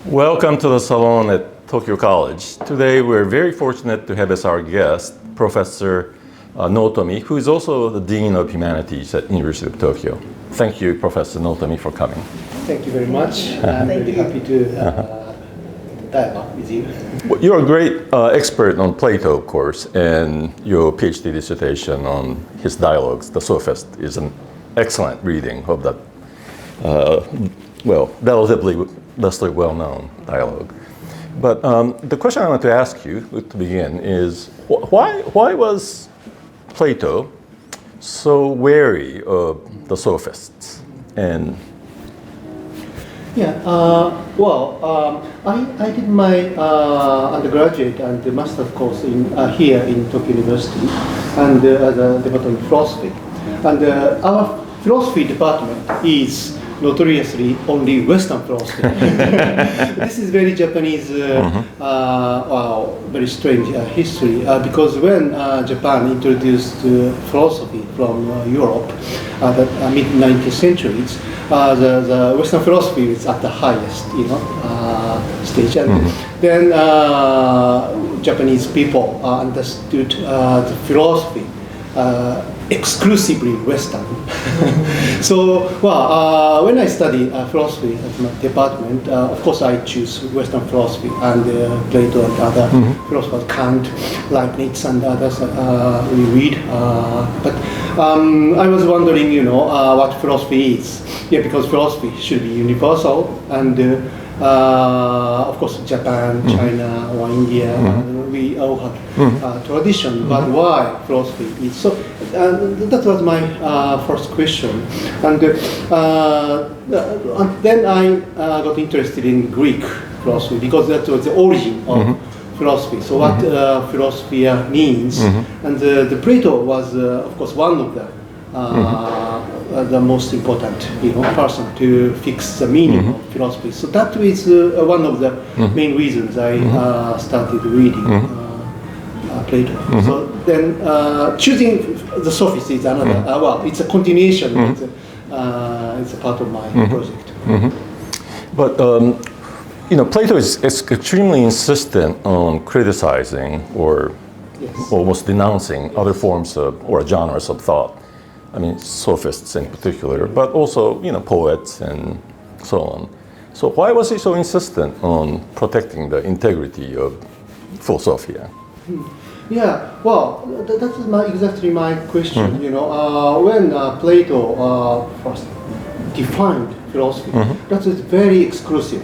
Welcome to the Salon at Tokyo College. Today we're very fortunate to have as our guest Professor NOTOMI, who is also the Dean of Humanities at University of Tokyo. Thank you, Professor NOTOMI, for coming. Thank you very much. I'm very happy to dialogue with you. Well, you're a great expert on Plato, of course, and your PhD dissertation on his dialogues, The Sophist, is an excellent reading of that, relatively well-known dialogue. But the question I want to ask you to begin is, why was Plato so wary of the Sophists? And I did my undergraduate and master's course here in Tokyo University, and the department of philosophy. And our philosophy department is notoriously only Western philosophy. This is very Japanese, very strange history, because when Japan introduced philosophy from Europe, the mid-19th centuries, the Western philosophy is at the highest, stage. And then Japanese people understood the philosophy exclusively Western. So, when I studied philosophy at my department, of course I choose Western philosophy, and Plato and other philosophers, Kant, Leibniz, and others we read. But I was wondering, what philosophy is. Yeah, because philosophy should be universal, and of course Japan, China, or India, we all have tradition, but why philosophy is so? That was my first question, and then I got interested in Greek philosophy, because that was the origin of philosophy. So what philosophy means, and the Plato was of course one of the most important person to fix the meaning of philosophy. So that is one of the main reasons I started reading Plato. So then choosing the Sophist is another, it's a continuation, it's a part of my project. But Plato is extremely insistent on criticizing or almost denouncing other forms of or genres of thought. I mean, sophists in particular, but also, poets and so on. So why was he so insistent on protecting the integrity of philosophia? Yeah, that is exactly my question. When Plato first defined philosophy, that is very exclusive.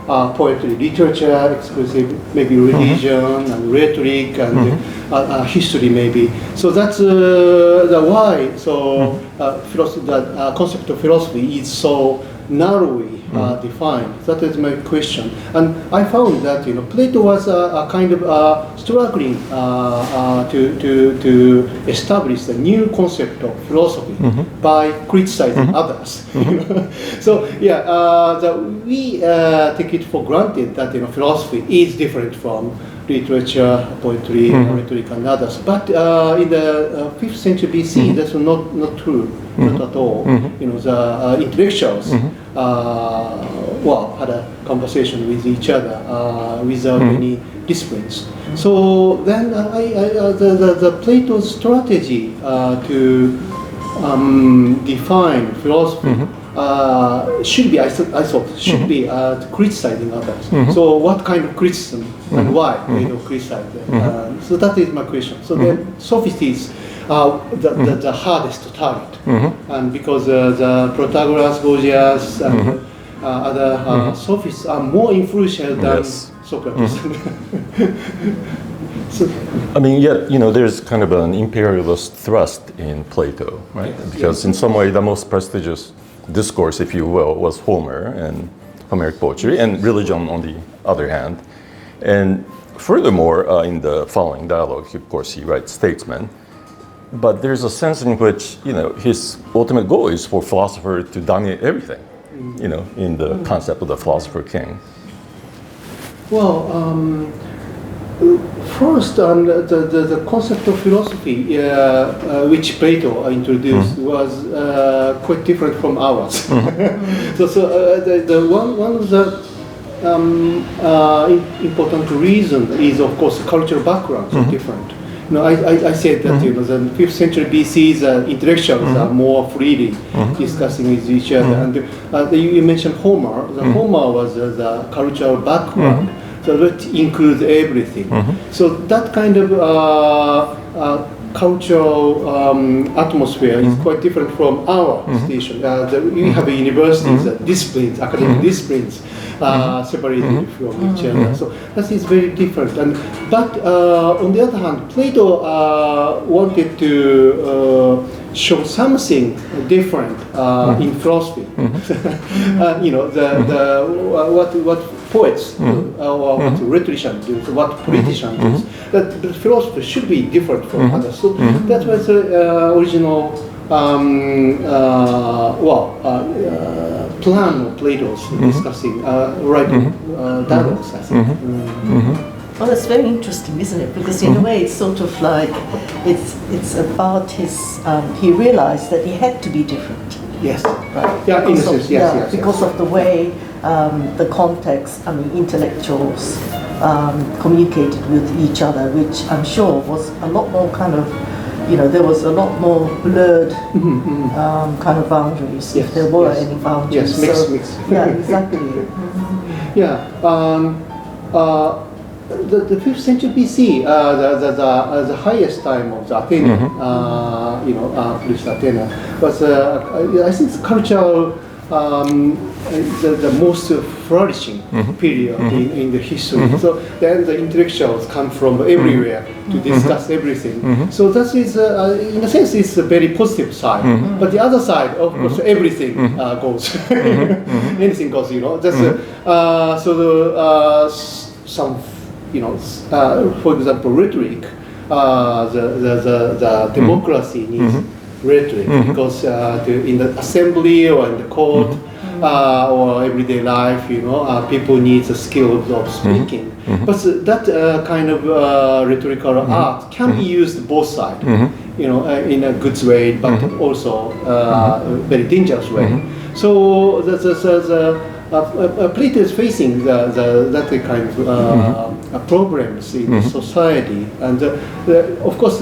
Poetry, literature, exclusive, maybe religion and rhetoric and history, maybe. So that's the why. So the concept of philosophy is so narrowly defined. That is my question. And I found that Plato was a kind of struggling to establish a new concept of philosophy by criticizing others. So we take it for granted that philosophy is different from literature, poetry, rhetoric, and others. But in the 5th century BC, that's not true, not at all. The intellectuals had a conversation with each other without any disciplines. So then the Plato's strategy to define philosophy should be, I thought, should be criticizing others. So what kind of criticism and why Plato criticized them? So that is my question. So then Sophist is the hardest target, and because the Protagoras, Gorgias, and other Sophists are more influential than Socrates. So, yet, there's kind of an imperialist thrust in Plato, right? Because in some way, the most prestigious discourse, if you will, was Homer and Homeric poetry, and religion on the other hand. And furthermore, in the following dialogue, of course, he writes statesmen. But there's a sense in which, his ultimate goal is for philosopher to dominate everything, in the concept of the philosopher king. First, the concept of philosophy which Plato introduced was quite different from ours. So the one of the important reason is, of course, cultural backgrounds are different. I said that the 5th century BC's intellectuals are more freely discussing with each other. And you mentioned Homer. Homer was the cultural background, so that includes everything. So that kind of cultural atmosphere is quite different from our station. We have universities, disciplines, academic disciplines, separated from each other. So that is very different. But on the other hand, Plato wanted to show something different in philosophy. What poets or what rhetoricians do, what politicians do, that the philosophy should be different from others. So that was the original plan of Plato's discussing, writing dialogues, I think. Well, that's very interesting, isn't it? Because in a way, it's sort of like it's about his. He realized that he had to be different. Yes. Right. Yeah, in a sense, yes. Because of the way the context, intellectuals communicated with each other, which I'm sure was a lot more kind of, there was a lot more blurred kind of boundaries, if there were any boundaries. Yes, mixed. Yeah, exactly. Yeah. The 5th century BC, the highest time of the Athena, Greece Athena, was I think cultural, the most flourishing period in the history. So then the intellectuals come from everywhere to discuss everything. So that is, in a sense, it's a very positive side. But the other side, of course, everything goes. Anything goes. That's some. For example, rhetoric. The democracy needs rhetoric because in the assembly or in the court or everyday life, people need the skills of speaking. But that kind of rhetorical art can be used both sides, in a good way, but also a very dangerous way. So Plato is facing that kind of problems in society, and of course,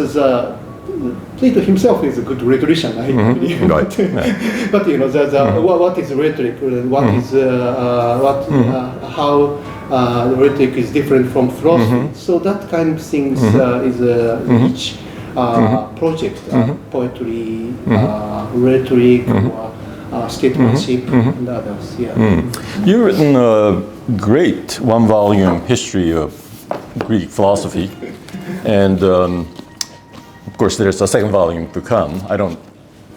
Plato himself is a good rhetorician, I believe. Right. But what is rhetoric? What is how rhetoric is different from philosophy? So that kind of things is each project, poetry, rhetoric. Statesmanship and others. You've written a great one-volume history of Greek philosophy, and of course there's a second volume to come.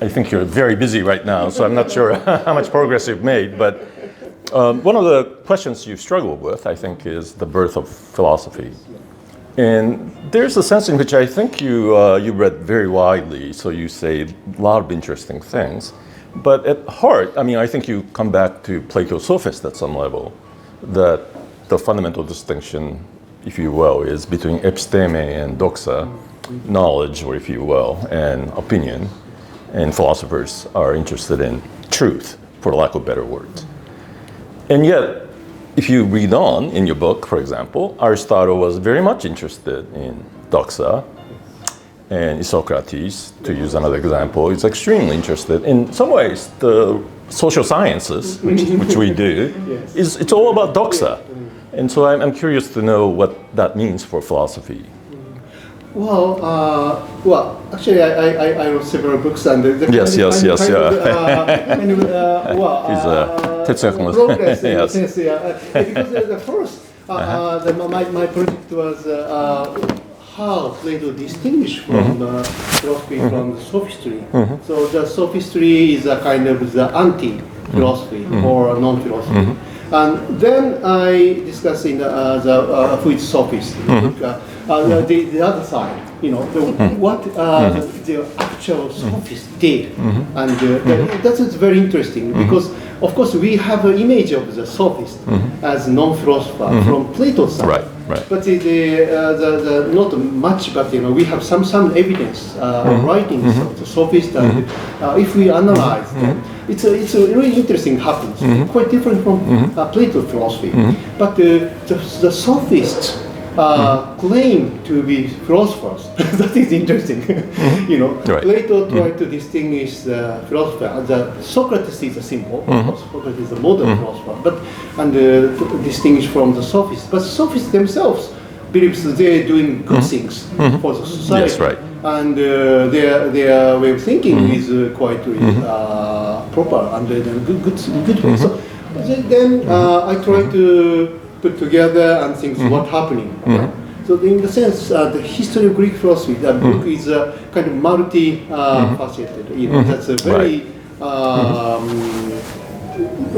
I think you're very busy right now, so I'm not sure how much progress you've made, but one of the questions you've struggled with, I think, is the birth of philosophy. And there's a sense in which I think you read very widely, so you say a lot of interesting things. But at heart, I think you come back to Plato's sophist at some level, that the fundamental distinction, if you will, is between episteme and doxa, knowledge, or if you will, and opinion. And philosophers are interested in truth, for lack of better words. And yet, if you read on in your book, for example, Aristotle was very much interested in doxa. And Socrates, to use another example, is extremely interested. In some ways, the social sciences, which we do, it's all about doxa. And so I'm curious to know what that means for philosophy. Well, actually, I wrote several books, and yes. He's progress in a sense, because the first, my project was. How Plato distinguished from philosophy from the sophistry. So the sophistry is a kind of the anti-philosophy or non-philosophy. And then I discussed in the who is sophist, the other side, what the actual sophist did. And that is very interesting because, of course, we have an image of the sophist as non-philosopher from Plato's side. Right. Right. But not much, but we have some evidence writings of the sophists, and if we analyze them, it's really interesting happens. Quite different from Plato's philosophy. But the sophists claim to be philosophers. That is interesting. Right. Plato tried to distinguish the philosopher. Socrates is a symbol. Socrates is a modern philosopher, and distinguished from the sophists. But sophists themselves believe they're doing good things for the society. Yes, right. And their way of thinking is quite proper and good way. So then I try to put together and think what's happening. So in the sense, the history of Greek philosophy, the book is kind of multi-faceted. That's a very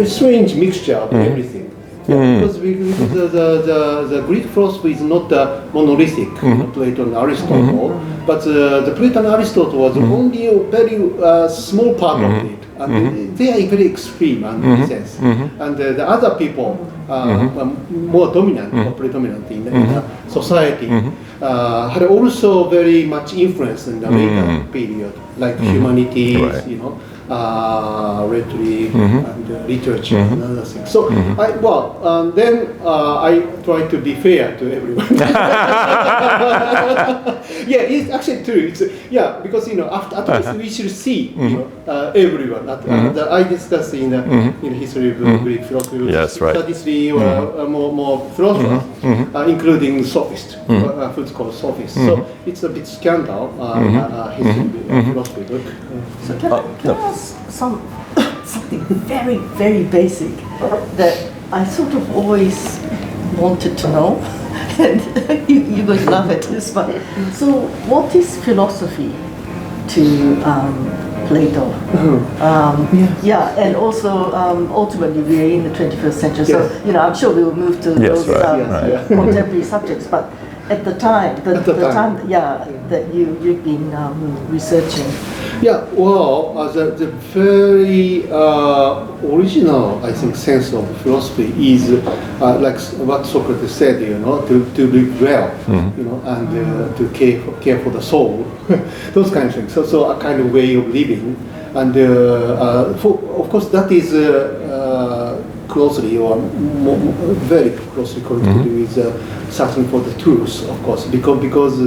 strange mixture of everything. Because the Greek philosophy is not monolithic, Plato and Aristotle, but the Plato and Aristotle was only a very small part of it. And they are very extreme in a sense. And the other people more dominant or predominant in the society had also very much influence in the later period, like humanities, rhetoric and literature and other things. So then I try to be fair to everyone. It's actually true. It's because at least we should see everyone. I discussed in the history of Greek philosophy. Yes, right. 33 more philosophers, including sophists, who's called sophists. So it's a bit scandal history philosophy book. So can I ask something very, very basic that I sort of always wanted to know, and you're going to laugh at this, but so what is philosophy to Plato? And also ultimately we are in the 21st century, so I'm sure we will move to those contemporary subjects, but at the time, that you've been researching. The very original, I think, sense of philosophy is like what Socrates said, to live well, and to care for the soul, those kind of things. So a kind of way of living, and of course that is closely or very closely connected with searching for the truth, of course, because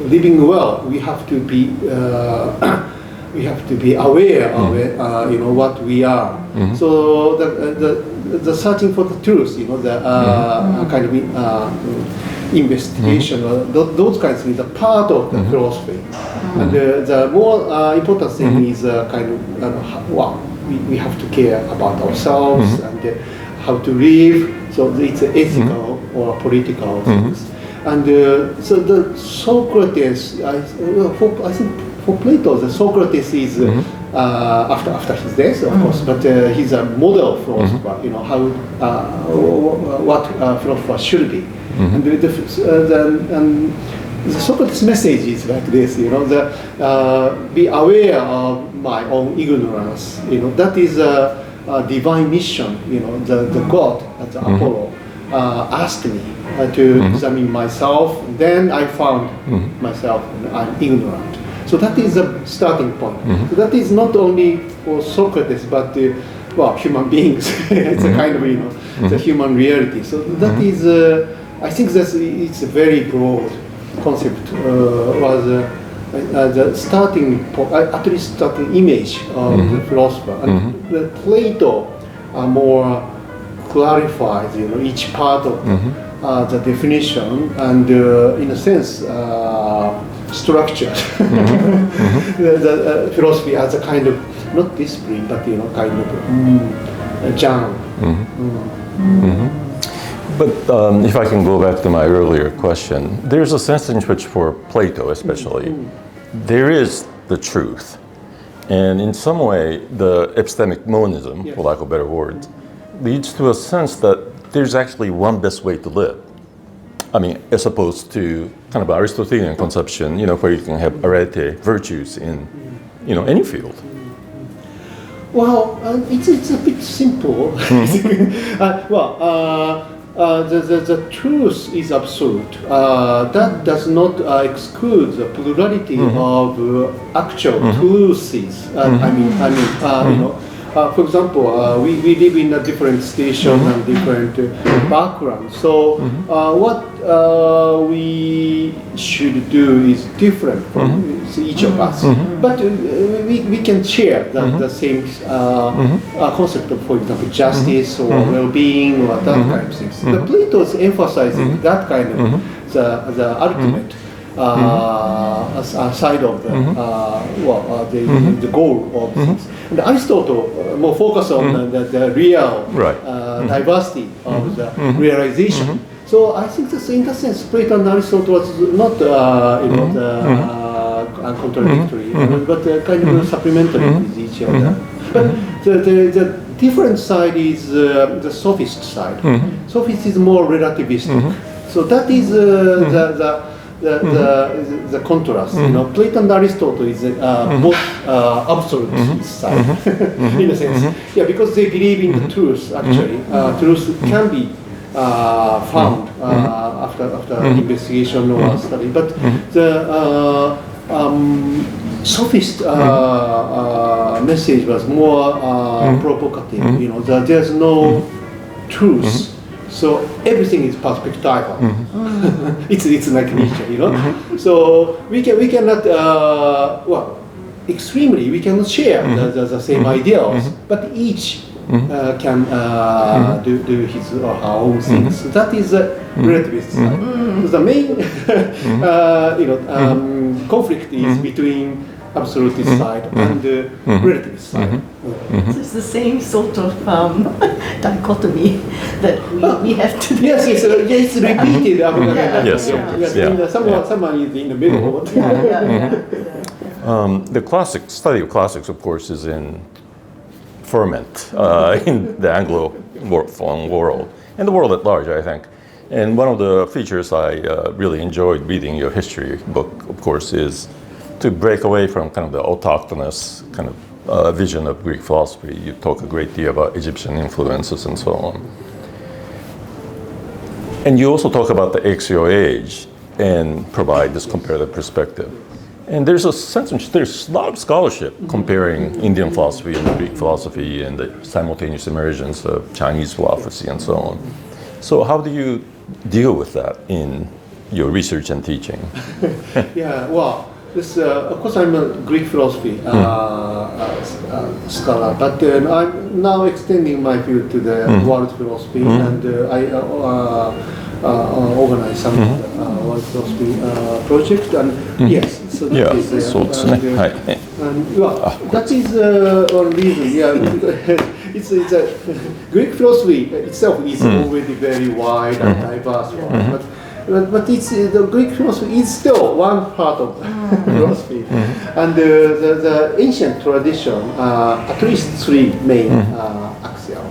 living well, we have to be aware of it, what we are. So the searching for the truth, the kind of investigation, those kinds of things are part of the philosophy. And the more important thing is kind of we have to care about ourselves and how to live. So it's ethical or political things. And so the Socrates, I think for Plato, the Socrates is after his death, of course, but he's a model philosopher. What philosopher should be. And the Socrates' message is like this. Be aware of my own ignorance. That is a divine mission. The God, the Apollo, asked me to examine myself. Then I found myself, I'm ignorant. So that is the starting point. So that is not only for Socrates, but human beings. It's a kind of the human reality. So that is, I think it's a very broad concept. Was the starting point, at least starting image of the philosopher. And Plato more clarifies, each part of the definition and, in a sense, structure. The philosophy as a kind of not discipline, but kind of genre. But if I can go back to my earlier question, there's a sense in which, for Plato especially, there is the truth, and in some way, the epistemic monism, for lack of better words, leads to a sense that there's actually one best way to live. I mean, as opposed to kind of Aristotelian conception, where you can have arete, virtues in, any field. Well, it's a bit simple. the truth is absolute. That does not exclude the plurality of actual truths. For example, we live in a different station and different background. So what we should do is different from each of us. But we can share the same concept of, for example, justice or well-being or that kind of things. The Plato is emphasizing that kind of the ultimate side of the goal of things. And Aristotle more focus on the real diversity of the realization. So I think that in that sense, Plato and Aristotle was not contradictory, but kind of supplementary with each other. But the different side is the sophist side. Sophist is more relativistic. So that is the contrast. Plato and Aristotle is both absolute side in a sense. Yeah, because they believe in the truth. Actually, truth can be found after investigation or study. But the sophist message was more provocative. That there's no truth. So everything is perspectival. It's like Nietzsche, So we cannot extremely we cannot share the same ideals, but each can do his or her own things. So that is a relativist side. The main conflict is between absolutist side and the relativist side. So it's the same sort of dichotomy that we have to do. Yes, it's repeated. Someone is in the middle. The classic study of classics, of course, is in ferment in the Anglophone world and the world at large, I think. And one of the features I really enjoyed reading your history book, of course, is to break away from kind of the autochthonous kind of vision of Greek philosophy. You talk a great deal about Egyptian influences and so on. And you also talk about the axial age and provide this comparative perspective. And there's a lot of scholarship comparing Indian philosophy and Greek philosophy and the simultaneous emergence of Chinese philosophy and so on. So how do you deal with that in your research and teaching? This, of course, I'm a Greek philosophy scholar, but I'm now extending my field to the world philosophy, and I organize some world philosophy project. And yes, so that is that is one reason. It's Greek philosophy itself is already very wide and diverse one, but it's, the Greek philosophy is still one part of philosophy, and the ancient tradition, at least three main axial,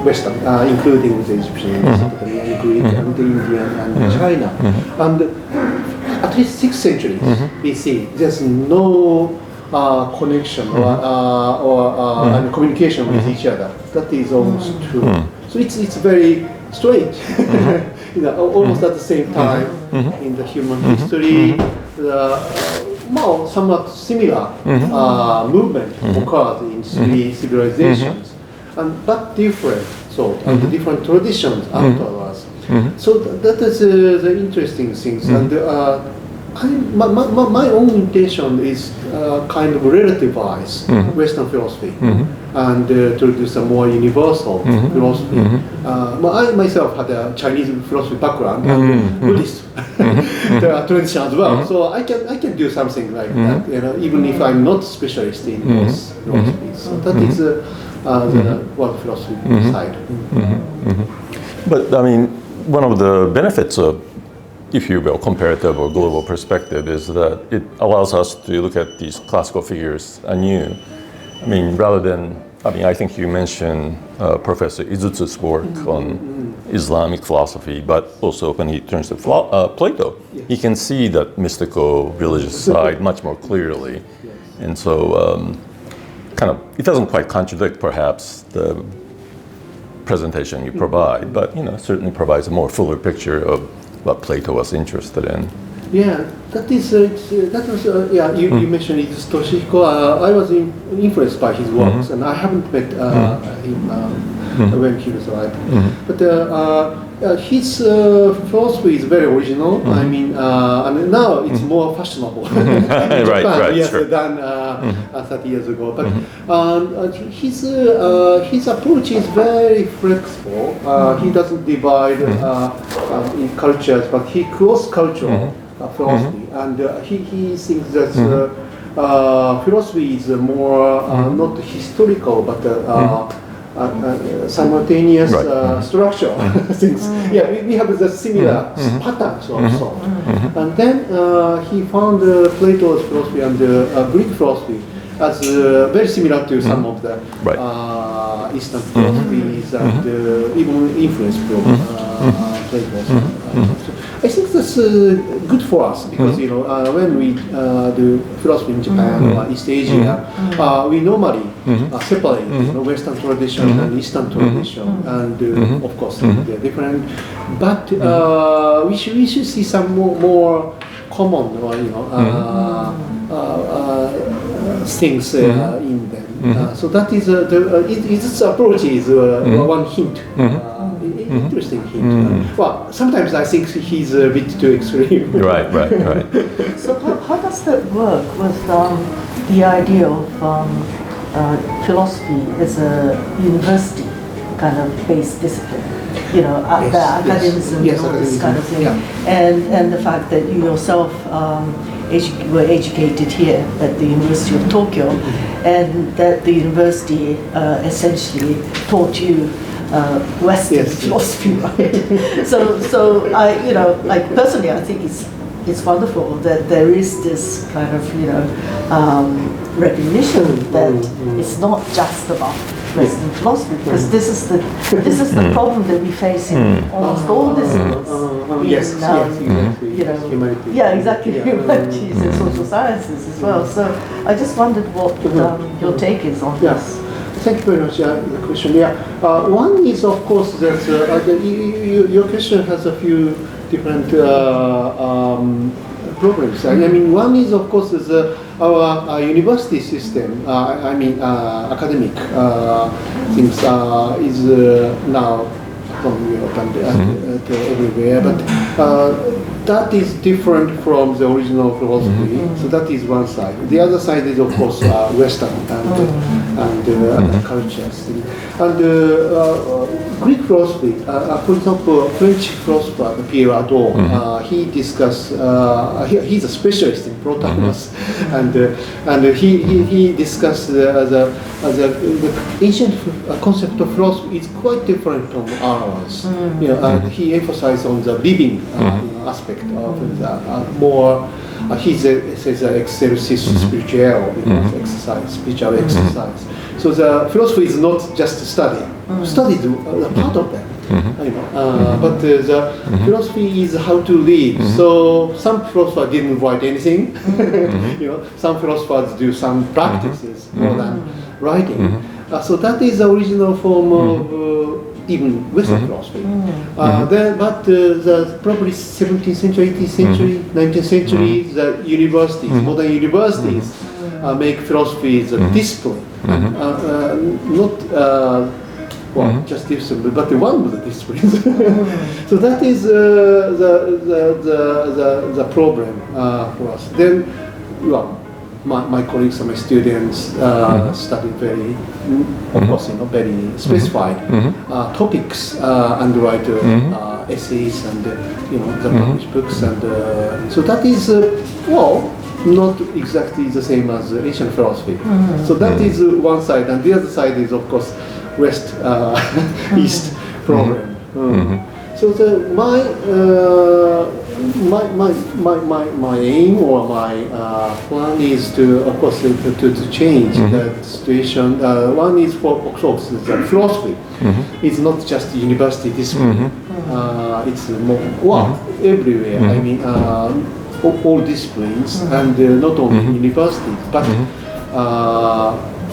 Western, including the Egyptian, Mesopotamian, Greek, and the Indian, and China, and at least 6th century BC, there's no connection or communication with each other. That is almost true. So it's very strange. Almost at the same time in the human history, somewhat similar movement occurred in three civilizations, but different. And the different traditions afterwards. So that is the interesting things. And my own intention is kind of relativize Western philosophy and to introduce a more universal philosophy. I myself had a Chinese philosophy background and Buddhist tradition as well, so I can do something like that, even if I'm not specialist in those philosophies. So that is the world philosophy side. But I mean, one of the benefits of, if you will, comparative or global perspective is that it allows us to look at these classical figures anew. I mean, rather than, I think you mentioned Professor Izutsu's work on Islamic philosophy, but also when he turns to Plato, he can see that mystical religious side much more clearly. And so it doesn't quite contradict perhaps the presentation you provide, but certainly provides a more fuller picture of what Plato was interested in. Yeah, that is you mentioned it, Toshihiko. I was influenced by his works, and I haven't met him when he was alive. But his philosophy is very original. I mean now it's more fashionable in Japan, right, sure. than 30 years ago. But his approach is very flexible. He doesn't divide in cultures, but he cross-cultural philosophy, and he thinks that philosophy is more not historical, but simultaneous structural things. Yeah, we have the similar patterns of thought. And then he found Plato's philosophy and Greek philosophy as very similar to some of the Eastern philosophies and even influence from Plato's. I think that's good for us because when we do philosophy in Japan or East Asia, we normally separate Western tradition and Eastern tradition, and of course they're different. But we should see some more common things in them. So that is its approach is one hint. Interesting hint. Well, sometimes I think he's a bit too extreme. Right. So how does that work with the idea of philosophy as a university kind of based discipline? The academism and all this kind of thing, and the fact that you yourself were educated here at the University of Tokyo, and that the university essentially taught you Western philosophy, right? So I, like personally, I think it's wonderful that there is this kind of recognition that it's not just about Western philosophy, because this is the problem that we face in almost all disciplines. Humanities. Yeah, exactly. Humanities and social sciences as well. So I just wondered what your take is on this. Thank you very much for the question. One is, of course, that your question has a few different problems. I mean, one is, of course, is our university system. Academic things is now from Europe and everywhere, but that is different from the original philosophy. So that is one side. The other side is, of course, Western and cultures. And Greek philosophy, for example, French philosopher Pierre Hadot, he discussed. He's a specialist in Protagoras, and he discussed the ancient concept of philosophy is quite different from ours. He emphasized on the living aspect of the more. He says exercice spiritual, exercise, spiritual exercise. So the philosophy is not just study. Study is a part of that. But the philosophy is how to live. So some philosophers didn't write anything. Some philosophers do some practices more than writing. So that is the original form of even Western philosophy. The probably 17th century, 18th century, 19th century, the universities, modern universities, make philosophy as a discipline, not just discipline, but one of the disciplines. So that is the problem for us. Then, my colleagues and my students study very, of course, very specified topics and write essays and the published books, and so that is not exactly the same as Asian philosophy. So that is one side, and the other side is, of course, West East problem. So my aim or my plan is to, of course, to change that situation. One is for that philosophy. It's not just university discipline. It's more everywhere. I mean, all disciplines, and not only universities, but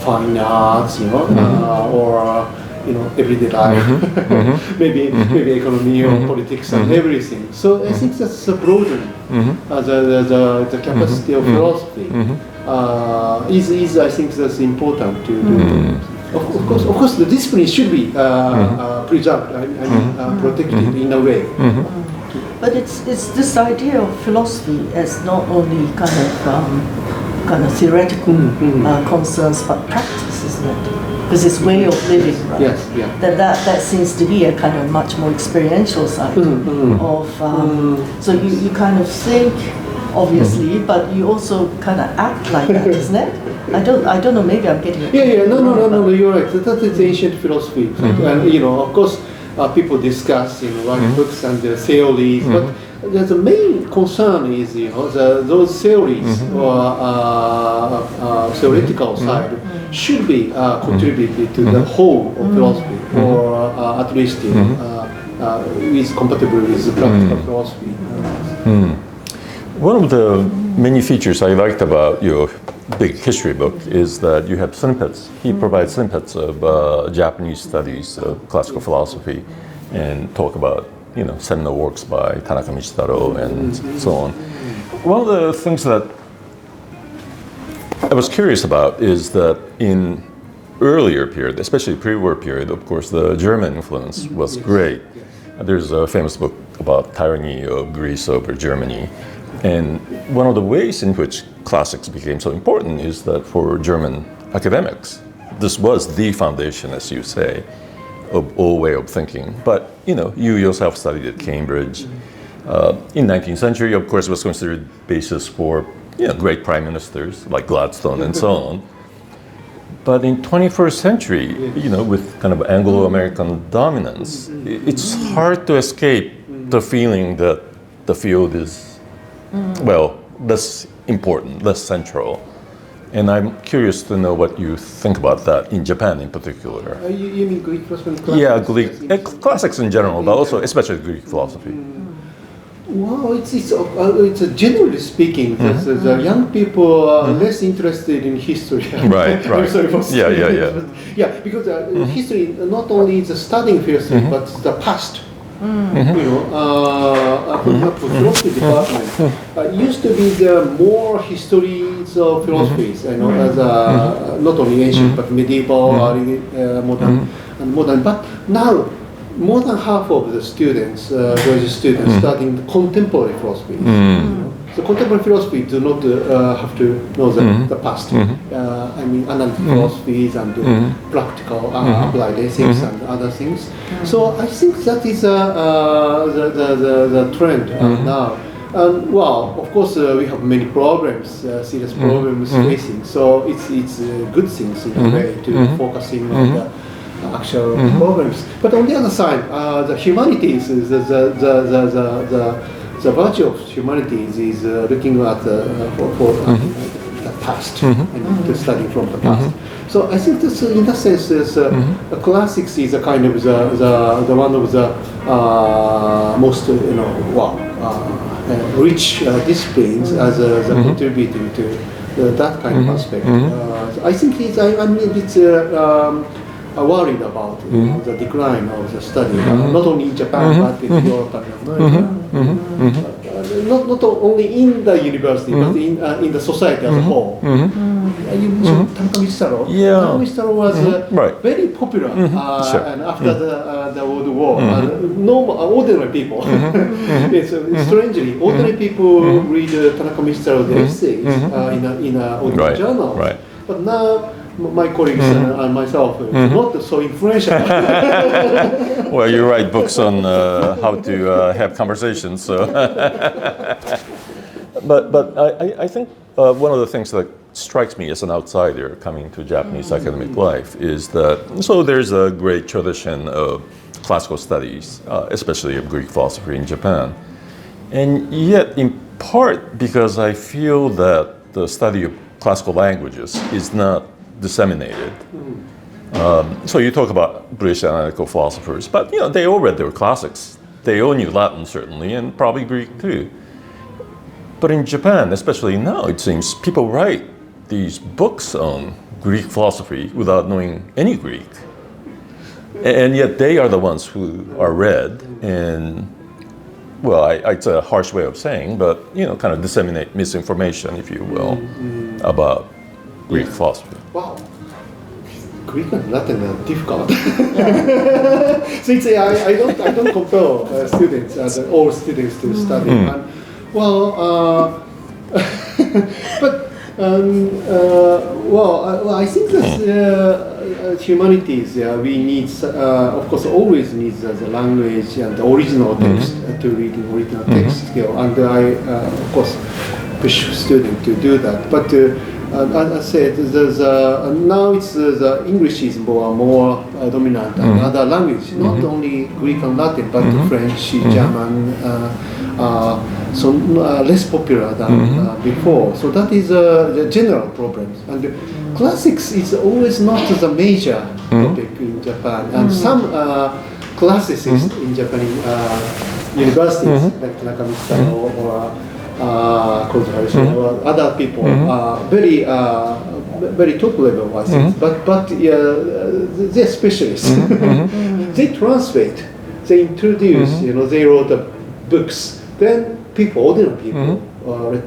fine arts, or everyday life, maybe economy or politics and everything. So I think that's broaden the capacity of philosophy. Is I think that's important to do. Of course, the discipline should be preserved, protected in a way. But it's this idea of philosophy as not only kind of theoretical concerns, but practice, isn't it? Because it's way of living, right? Yes, yeah. That seems to be a kind of much more experiential side of. So you kind of think, obviously, but you also kind of act like that, isn't it? I don't know. Maybe I'm getting it. Yeah. No. You're right. That is ancient philosophy, and of course, people discuss, write books and theories, but the main concern is, those theories or theoretical side should be contributed to the whole of philosophy, or at least is compatible with practical philosophy. One of the many features I liked about your big history book is that you have snippets. He provides snippets of Japanese studies of classical philosophy and talk about, seminal works by Tanaka Michitaro and so on. One of the things that I was curious about is that in earlier period, especially pre-war period, of course, the German influence was great. There's a famous book about tyranny of Greece over Germany. And one of the ways in which classics became so important is that for German academics, this was the foundation, as you say, of all way of thinking. But, you yourself studied at Cambridge. In 19th century, of course, was considered basis for great prime ministers like Gladstone and so on. But in 21st century, with kind of Anglo-American dominance, it's hard to escape the feeling that the field is less important, less central. And I'm curious to know what you think about that in Japan in particular. You mean Greek philosophy? Yeah, Greek classics in general, but also especially Greek philosophy. Well, it's generally speaking, the young people are less interested in history. Right. I'm sorry for saying Yeah. But yeah, because history not only is studying philosophy, but the past. For example, philosophy department used to be the more histories of philosophies, as not only ancient but medieval, modern. But now, more than half of the students, graduate students, studying contemporary philosophy. So contemporary philosophy do not have to know the past. Analytic philosophies and practical applied ethics and other things. So I think that is the trend now. And of course, we have many problems, serious problems facing. So it's good things in a way to focusing on the actual problems. But on the other side, the humanities, the virtue of humanities is looking at the past and to study from the past. So I think this, in that sense, classics is a kind of the one of the most rich disciplines as contributing to that kind of aspect. I think I'm a bit worried about the decline of the study, not only in Japan but in Europe and America. Not only in the university but in the society as a whole. You mentioned Tanaka Michitaro. Tanaka Michitaro was very popular and after the World War. Normal, ordinary people. Strangely, ordinary people read Tanaka Michitaro's essays in a ordinary journal. But now, my colleagues and myself not so influential. Well, you write books on how to have conversations. So, but I think one of the things that strikes me as an outsider coming to Japanese academic life is that there's a great tradition of classical studies, especially of Greek philosophy in Japan, and yet in part because I feel that the study of classical languages is not disseminated. So you talk about British analytical philosophers, but they all read their classics. They all knew Latin certainly, and probably Greek too. But in Japan, especially now, it seems people write these books on Greek philosophy without knowing any Greek. And yet they are the ones who are read and, well, it's a harsh way of saying, but, kind of disseminate misinformation, if you will, about Greek philosophy. Wow. Greek and Latin are difficult. So I don't compel students, all students to study. And, I think that humanities, we need, of course, always need the language and the original text to read the original text skill. And I, of course, push students to do that. But as I said, now it's the English is more dominant than other languages, not only Greek and Latin, but French, German, so less popular than before. So that is the general problem. And classics is always not the major topic in Japan. And some classicists in Japanese universities, like Nakamita or or other people are very top level, I think. But they're specialists. They translate, they introduce, they wrote books. Then people, ordinary people,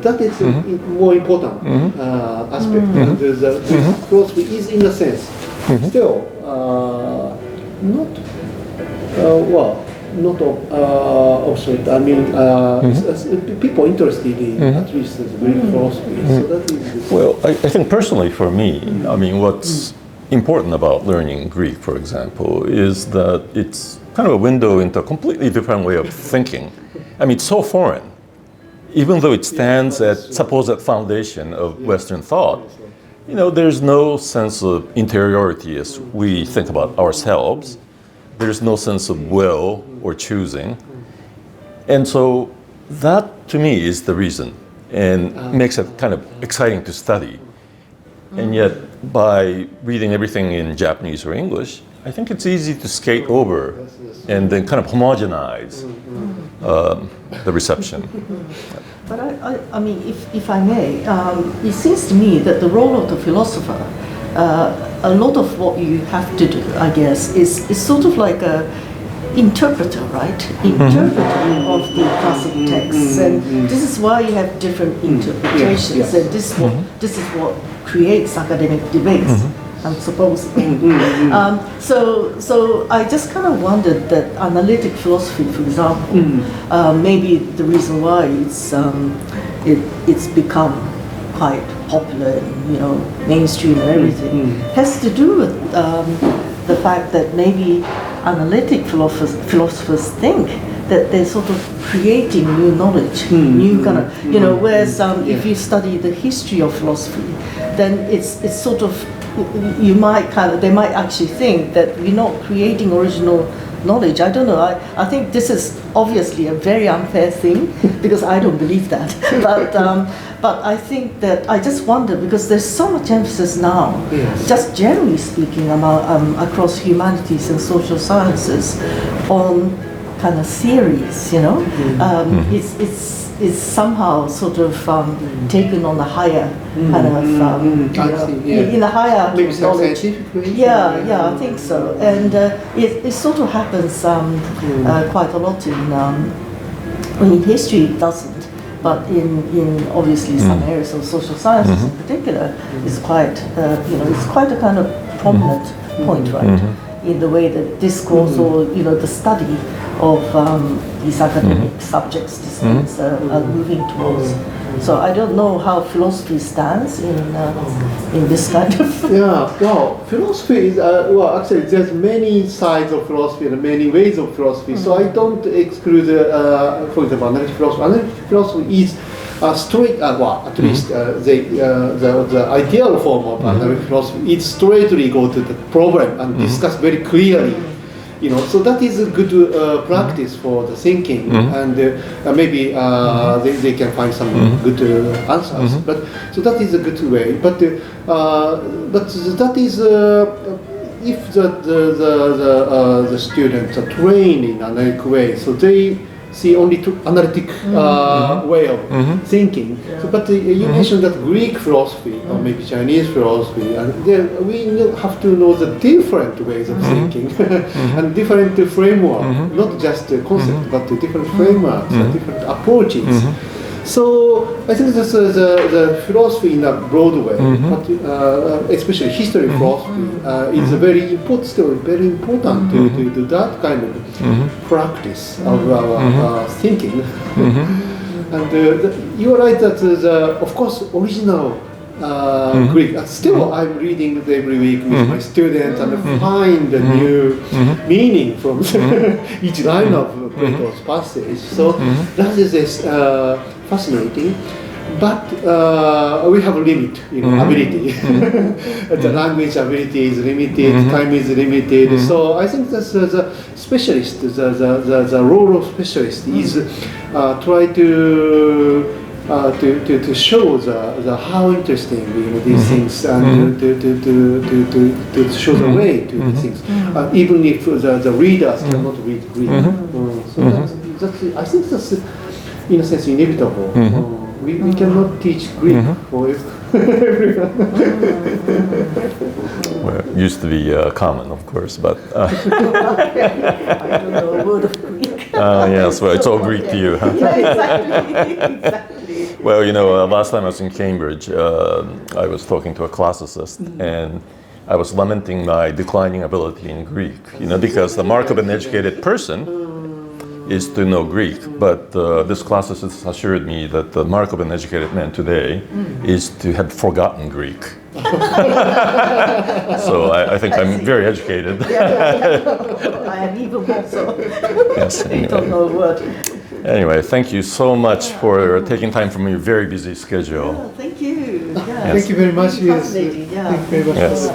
that is a more important aspect. And the philosophy is, in a sense, still not obsolete. I mean, people interested in at least the Greek philosophy. So that is. Well, I think personally for me, I mean, what's important about learning Greek, for example, is that it's kind of a window into a completely different way of thinking. I mean, it's so foreign, even though it stands at supposed foundation of Western thought. There's no sense of interiority as we think about ourselves. There's no sense of will or choosing. And so that, to me, is the reason and makes it kind of exciting to study. And yet, by reading everything in Japanese or English, I think it's easy to skate over and then kind of homogenize the reception. But I mean, if I may, it seems to me that the role of the philosopher, a lot of what you have to do, I guess, is sort of like a interpreter, right? Interpreter of the classic texts, and this is why you have different interpretations, and this is what creates academic debates. I'm supposed. So I just kind of wondered that analytic philosophy, for example, maybe the reason why it's become quite popular, mainstream and everything, has to do with the fact that maybe analytic philosophers think that they're sort of creating new knowledge, new kind of, whereas if you study the history of philosophy, then it's sort of, they might actually think that you're not creating original knowledge. I don't know. I think this is obviously a very unfair thing because I don't believe that. But I think that I just wonder because there's so much emphasis now, just generally speaking, across humanities and social sciences, on kind of theories. It's somehow sort of taken on a higher kind of in a higher knowledge. Yeah, I think so. And it sort of happens quite a lot in history. It doesn't, but in obviously some areas of social sciences in particular, it's quite it's quite a kind of prominent point, right? In the way that discourse or the study of these academic subjects, disciplines are moving towards. So I don't know how philosophy stands in this kind of. Philosophy is actually there's many sides of philosophy and many ways of philosophy. So I don't exclude, for example, analytic philosophy. Analytic philosophy is straight. At least the ideal form of analytic philosophy is straightly go to the problem and discuss very clearly. So that is a good practice for the thinking, and maybe they can find some good answers. But so that is a good way. But that is if the students are trained in an analytic way, so they see only analytic way of thinking. So, but you mentioned that Greek philosophy or maybe Chinese philosophy, and then we have to know the different ways of thinking and different framework, not just the concept, but the different frameworks and different approaches. So I think this is the philosophy in a broad way, but especially history philosophy is very important, still very important to that kind of practice of our thinking. And you are right that of course original Greek. Still, I'm reading it every week with my students and find a new meaning from each line of Plato's passage. So that is fascinating. But we have a limit, ability. The language ability is limited, time is limited. So I think that the specialist, the role of specialist is try to show the how interesting these things and to show the way to these things, even if the readers cannot read Greek. So that's I think that's in a sense inevitable. We cannot teach Greek for everyone. Well, it used to be common, of course, but I don't know a word of Greek. yes, well, it's all Greek to you, huh? Yeah, exactly. Well, last time I was in Cambridge, I was talking to a classicist, and I was lamenting my declining ability in Greek, because the mark of an educated person is to know Greek, but this classicist assured me that the mark of an educated man today is to have forgotten Greek. So I think I'm very educated. I am even more so. Yes, I don't know a word. Anyway, thank you so much for taking time from your very busy schedule. Thank you. Thank you very much. Fascinating. Thank you very much. Yes.